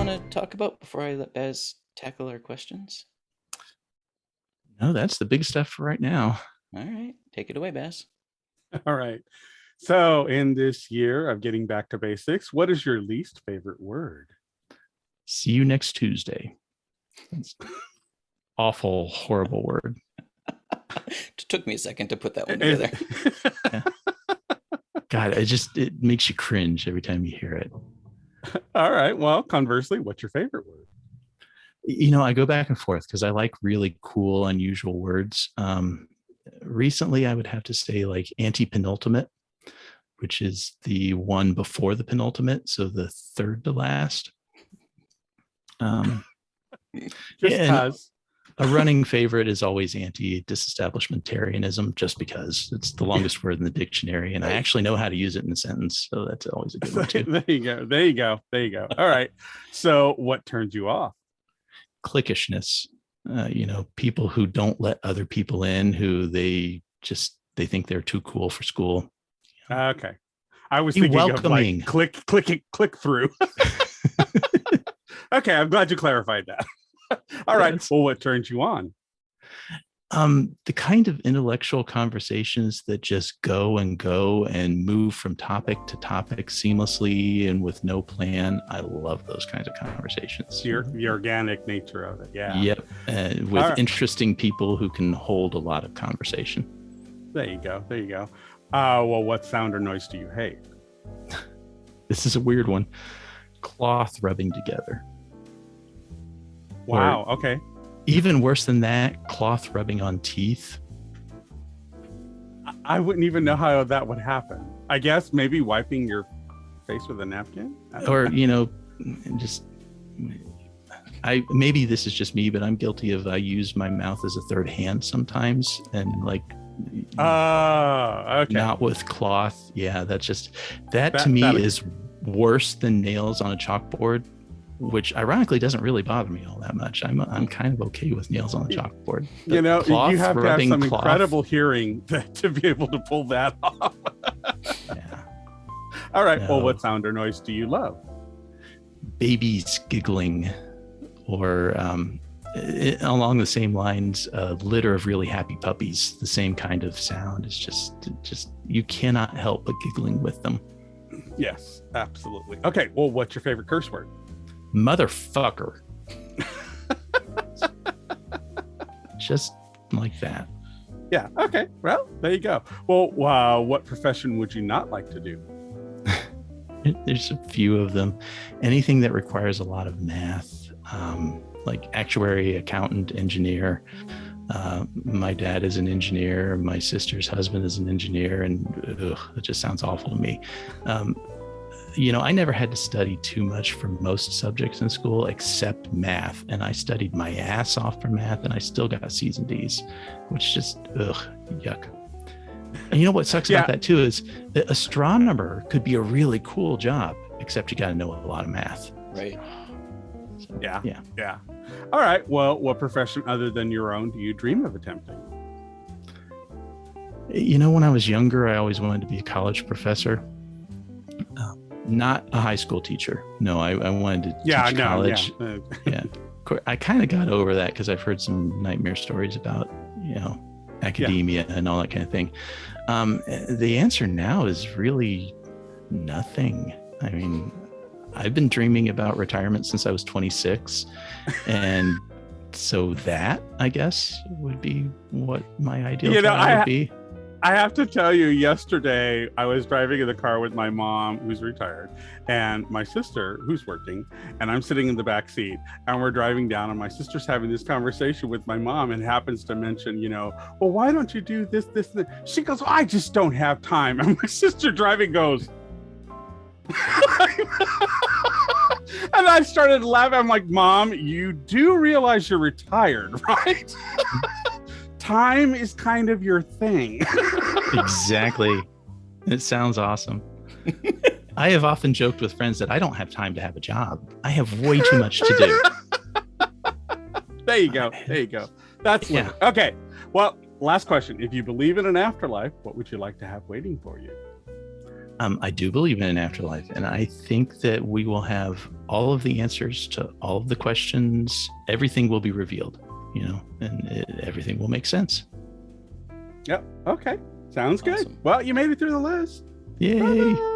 want to talk about before I let Baz tackle our questions? No, that's the big stuff for right now. All right, take it away, Baz. All right. So, in this year of getting back to basics, what is your least favorite word? See you next Tuesday. That's awful, horrible word. It took me a second to put that one together. Yeah. God, it makes you cringe every time you hear it. All right. Well, conversely, what's your favorite word? I go back and forth because I like really cool, unusual words. Recently, I would have to say like anti-penultimate, which is the one before the penultimate, so the third to last. Just because. A running favorite is always anti-disestablishmentarianism, just because it's the longest word in the dictionary, and I actually know how to use it in a sentence, so that's always a good one too. There you go. All right. So, what turns you off? Cliquishness. People who don't let other people in, who they think they're too cool for school. Okay. I was Be thinking welcoming. of like click through. Okay, I'm glad you clarified that. All right. Well, what turns you on? The kind of intellectual conversations that just go and move from topic to topic seamlessly and with no plan. I love those kinds of conversations. The organic nature of it. Yeah. Yep. With interesting people who can hold a lot of conversation. There you go. Well, what sound or noise do you hate? This is a weird one. Cloth rubbing together. Wow. Okay. Even worse than that, cloth rubbing on teeth. I wouldn't even know how that would happen. I guess maybe wiping your face with a napkin, maybe this is just me, but I'm guilty of, I use my mouth as a third hand sometimes, and like, okay, not with cloth. Yeah, that to me is worse than nails on a chalkboard, which ironically doesn't really bother me all that much. I'm kind of okay with nails on a chalkboard. You have to have some incredible hearing to be able to pull that off. Yeah. All right. No. Well, what sound or noise do you love? Babies giggling, or along the same lines, a litter of really happy puppies. The same kind of sound. It's just you cannot help but giggling with them. Yes, absolutely. Okay. Well, what's your favorite curse word? Motherfucker. Just like that. Yeah. Okay. Well, there you go. Well, what profession would you not like to do? There's a few of them. Anything that requires a lot of math, like actuary, accountant, engineer. My dad is an engineer. My sister's husband is an engineer, and it just sounds awful to me. I never had to study too much for most subjects in school except math. And I studied my ass off for math, and I still got C's and D's, which just, yuck. And you know what sucks about that too is that astronomer could be a really cool job, except you got to know a lot of math. Right. So, yeah. All right. Well, what profession other than your own do you dream of attempting? When I was younger, I always wanted to be a college professor. Not a high school teacher. No, I wanted to teach college. Yeah. I kind of got over that because I've heard some nightmare stories about, academia and all that kind of thing. The answer now is really nothing. I mean, I've been dreaming about retirement since I was 26. And so that, I guess, would be what my ideal job would be. I have to tell you, yesterday I was driving in the car with my mom, who's retired, and my sister, who's working, and I'm sitting in the back seat, and we're driving down, and my sister's having this conversation with my mom and happens to mention, well, why don't you do this, and that? She goes, I just don't have time. And my sister driving goes, and I started laughing. I'm like, Mom, you do realize you're retired, right? Time is kind of your thing. Exactly. It sounds awesome. I have often joked with friends that I don't have time to have a job. I have way too much to do. There you go. That's okay. Well, last question. If you believe in an afterlife, what would you like to have waiting for you? I do believe in an afterlife, and I think that we will have all of the answers to all of the questions. Everything will be revealed, and everything will make sense. Yep. Okay. Sounds good. Awesome. Well, you made it through the list. Yay! Bravo!